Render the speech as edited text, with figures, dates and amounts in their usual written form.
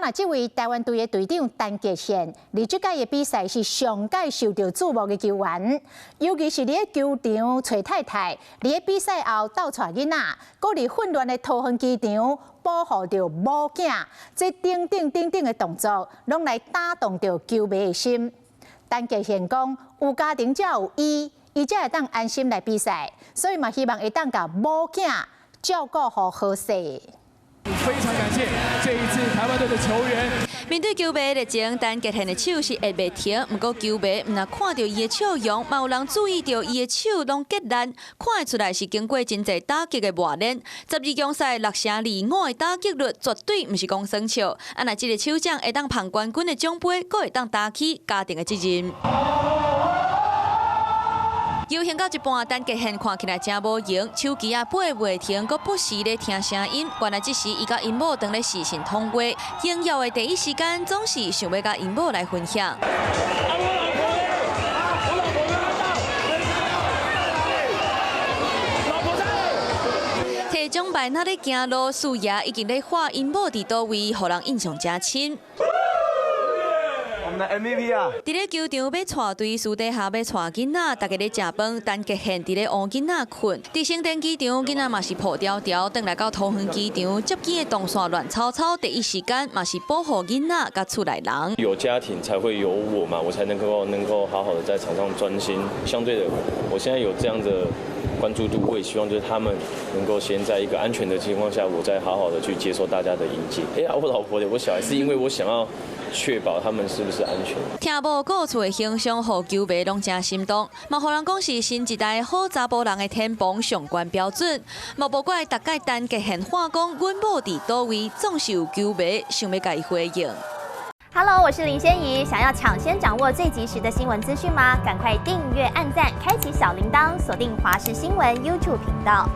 那这位台湾队的队长陈杰宪，伫这届的比赛是上届受到注目的球员，尤其是伫球场找太太，伫比赛后斗带囡仔，搁伫混乱的桃园机场保护着母囝，这等等的动作，拢来打动着球迷的心。陈杰宪讲，有家庭才有伊才会当安心来比赛，所以嘛希望会当甲母囝照顾好好势。 非常感谢这一次台湾队的球员。面对球迷的热情，陈杰宪的手是会袂停。不过球迷唔若看到伊的笑容，嘛有人注意到伊的手拢结烂，看得出来是经过真侪打击的磨练。12强赛6胜2败的打击率绝对唔是讲耍笑。若这个手奖会当捧冠军的奖杯，阁会当担起家庭的责任。 游行到一半，陈杰宪看起来真无闲，手机啊背袂停，阁不时咧听声音。原来这时伊甲因某当咧视讯通话，应邀的第一时间总是想要甲因某来分享。提奖牌那咧行路，树爷已经咧画因某伫倒位，互人印象真深。 我们的 MVP 啊！伫咧球场要带队，私底下要带囡仔，大家咧食饭，陈杰宪伫咧换囡仔困。伫成田机场，囡仔嘛是抱条条，转来到桃园机场，接机的动线乱糟糟，第一时间嘛是保护囡仔甲厝内人。有家庭才会有我嘛，我才能够好好的在场上专心。相对的，我现在有这样的关注度，我也希望就是他们能够先在一个安全的情况下，我再好好的去接受大家的迎接。哎呀，我老婆的，我小孩是因为我想要确保他们是不是安全。听无故厝的形象，互球迷拢真心动，嘛互人讲是新一代好查甫人的天蓬上悬标准。嘛无怪大概陈杰宪话讲，阮某伫倒位，总是有球迷想要甲伊回应。 Hello， 我是林仙怡。想要抢先掌握最及时的新闻资讯吗？赶快订阅、按赞、开启小铃铛，锁定华视新闻 YouTube 频道。